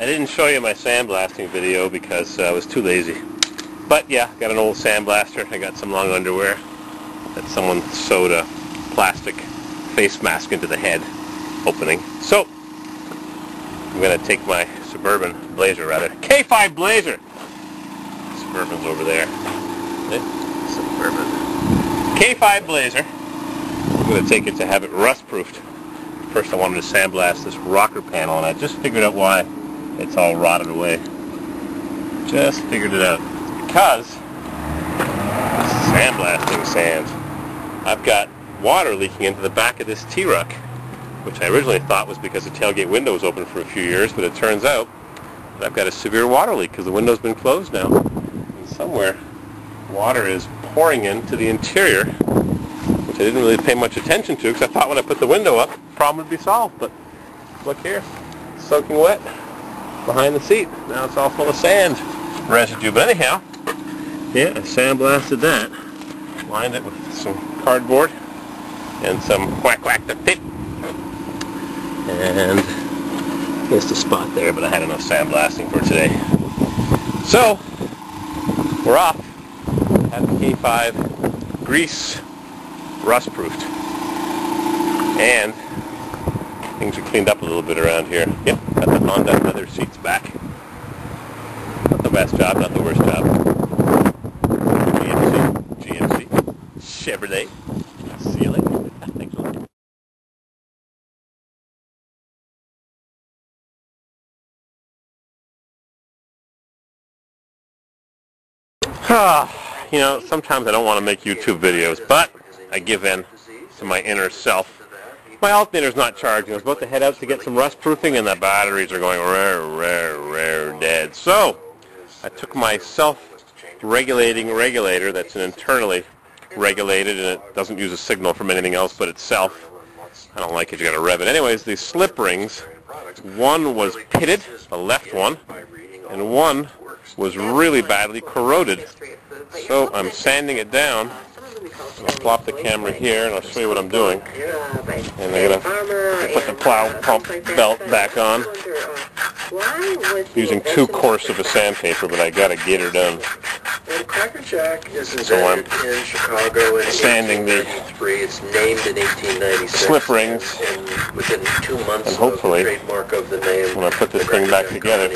I didn't show you my sandblasting video because I was too lazy. But yeah, got an old sandblaster. I got some long underwear that someone sewed a plastic face mask into the head opening. So, I'm going to take my Suburban Blazer, K5 Blazer! Suburban's over there. Suburban. K5 Blazer. I'm going to take it to have it rust-proofed. First I wanted to sandblast this rocker panel, and I just figured out why it's all rotted away. Just figured it out. Because this is sandblasting sand. I've got water leaking into the back of this T-Ruck, which I originally thought was because the tailgate window was open for a few years, but it turns out that I've got a severe water leak because the window's been closed now. And somewhere, water is pouring into the interior, which I didn't really pay much attention to because I thought when I put the window up, the problem would be solved. But look here, it's soaking wet behind the seat. Now it's all full of sand residue. But anyhow, yeah, I sandblasted that, lined it with some cardboard and some whack to fit. And missed a spot there, but I had enough sandblasting for today. So, we're off. Had the K5 grease rust-proofed. And things are cleaned up a little bit around here. Yep, got the Honda leather seats back. Not the best job, not the worst job. GMC, Chevrolet. See you later. Thanks a lot. You know, sometimes I don't want to make YouTube videos, but I give in to my inner self. My alternator's not charging. I was about to head out to get some rust proofing, and the batteries are going rare dead. So, I took my self-regulating regulator that's an internally regulated, and it doesn't use a signal from anything else but itself. I don't like it. You got to rev it. Anyways, these slip rings, one was pitted, the left one, and one was really badly corroded. So I'm sanding it down. I'll plop the camera here and I'll show you what I'm doing. And I'm going to put the plow pump belt back on. Using too coarse of a sandpaper, but I got a gator done. So I'm sanding the slip rings, and hopefully when I put this thing back together,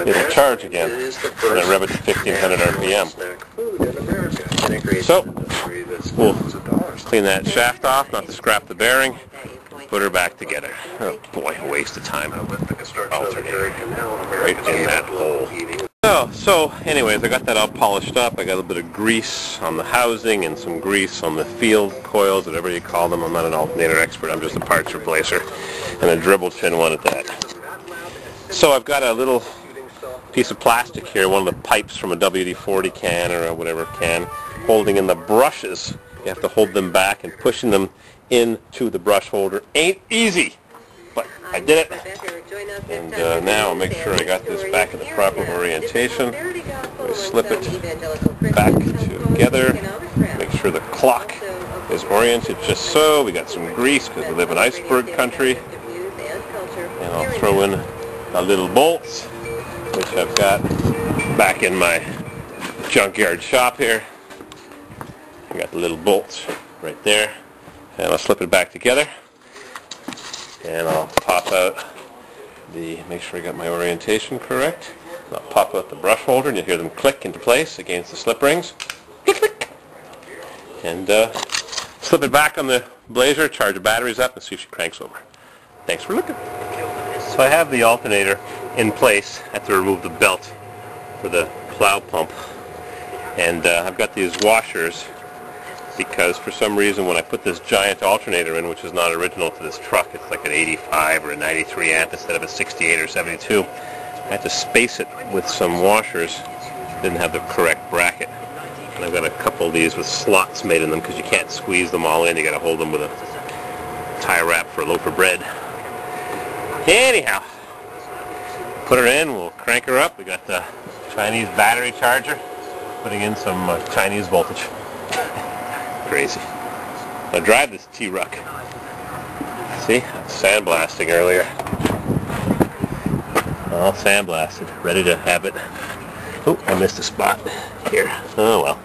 it'll charge again when I rev it to 1500 RPM. So we'll clean that shaft off, not to scrap the bearing, put her back together. Oh boy, a waste of time. Alternator right in that hole. So anyways, I got that all polished up. I got a little bit of grease on the housing and some grease on the field coils, whatever you call them. I'm not an alternator expert. I'm just a parts replacer, and a dribble chin one at that. So I've got a little piece of plastic here, one of the pipes from a WD-40 can or whatever can, holding in the brushes. You have to hold them back, and pushing them into the brush holder ain't easy, but I did it. And now I'll make sure I got this back in the proper orientation. We slip it back together, make sure the clock is oriented just so. We got some grease because we live in iceberg country. And I'll throw in the little bolts, which I've got back in my junkyard shop here. I got the little bolts right there, and I'll slip it back together, and I'll pop out the, make sure I got my orientation correct. I'll pop out the brush holder, and you'll hear them click into place against the slip rings. Click, click. And slip it back on the Blazer, charge the batteries up, and see if she cranks over. Thanks for looking. So I have the alternator in place. I have to remove the belt for the plow pump, and I've got these washers because for some reason when I put this giant alternator in, which is not original to this truck, it's like an 85 or a 93 amp instead of a 68 or 72, I had to space it with some washers. Didn't have the correct bracket, and I've got a couple of these with slots made in them because you can't squeeze them all in. You got to hold them with a tie wrap for a loaf of bread. Anyhow, put her in, we'll crank her up. We got the Chinese battery charger, putting in some Chinese voltage. Crazy. I drive this T-Ruck. See, I was sandblasting earlier. All sandblasted, ready to have it. Oh, I missed a spot here. Oh well.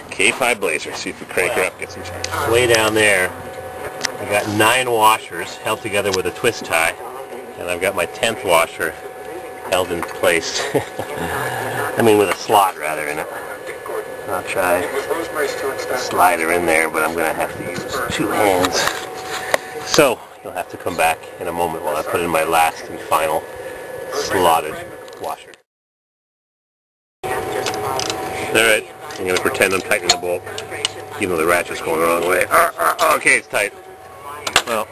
K5 Blazer, see if we crank her up, get some charge. Way down there, I got 9 washers held together with a twist tie, and I've got my 10th washer held in place. I mean with a slot rather in it. I'll try to slide her in there, but I'm going to have to use 2 hands. So, you'll have to come back in a moment while I put in my last and final slotted washer. Alright, I'm going to pretend I'm tightening the bolt, even though the ratchet's going the wrong way. Okay, it's tight. Well,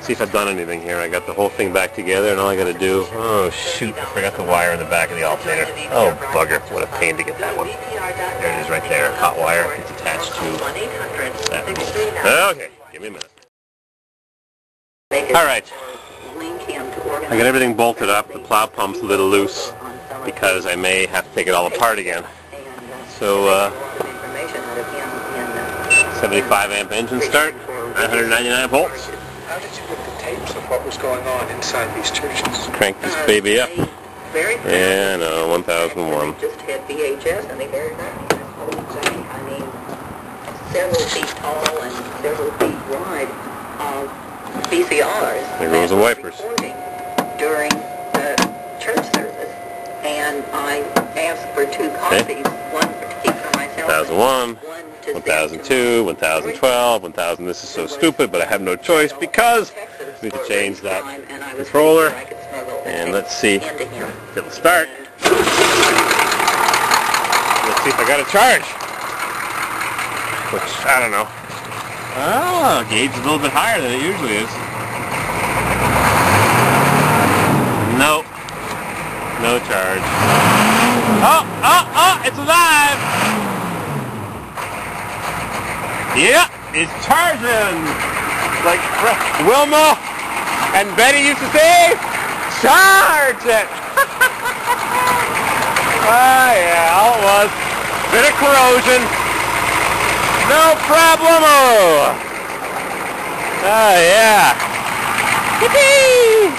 see if I've done anything here. I got the whole thing back together, and all I got to do... Oh, shoot, I forgot the wire in the back of the alternator. Oh, bugger. What a pain to get that one. There it is right there. Hot wire. It's attached to that bolt. Okay, give me a minute. Alright. I got everything bolted up. The plow pump's a little loose because I may have to take it all apart again. So, 75 amp engine start, 999 volts. How did you get the tapes of what was going on inside these churches? Crank this baby up. Yeah, no, 1001. Just had VHS and they very nice. I mean, several feet tall and several feet wide VCRs. There goes the wipers. During the church service, and I asked for 2 copies, one to keep for myself. 1001, 1002, 1012, 1000. This is so stupid, but I have no choice because I need to change that controller. And let's see if it'll start. Let's see if I got a charge. Which, I don't know. Oh, gauge is a little bit higher than it usually is. No. No charge. Oh, it's alive! Yeah, it's charging! Like Wilma and Betty used to say, charge it! Yeah, all it was. Bit of corrosion. No problemo! Yeah. Yippee!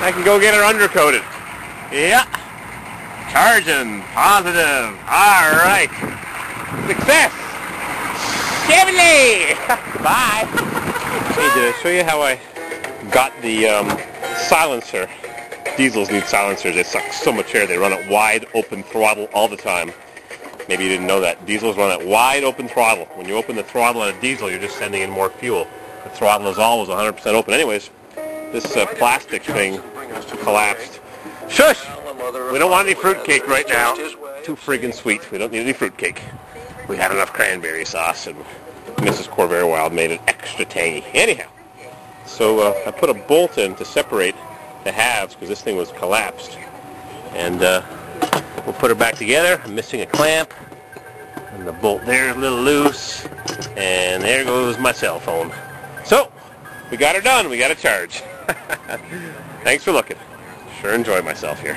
I can go get her undercoated. Yeah. Charging. Positive. Alright. Success! Chevrolet! Bye! Hey, did I show you how I got the silencer? Diesels need silencers. They suck so much air. They run at wide open throttle all the time. Maybe you didn't know that. Diesels run at wide open throttle. When you open the throttle on a diesel, you're just sending in more fuel. The throttle is always 100% open. Anyways, this plastic thing collapsed. Shush! We don't want any fruitcake right now. Too friggin' sweet. We don't need any fruitcake. We had enough cranberry sauce, and Mrs. Corvair Wild made it extra tangy. Anyhow, so I put a bolt in to separate the halves because this thing was collapsed. And we'll put her back together. I'm missing a clamp. And the bolt there is a little loose. And there goes my cell phone. So, we got her done. We got a charge. Thanks for looking. Sure enjoy myself here.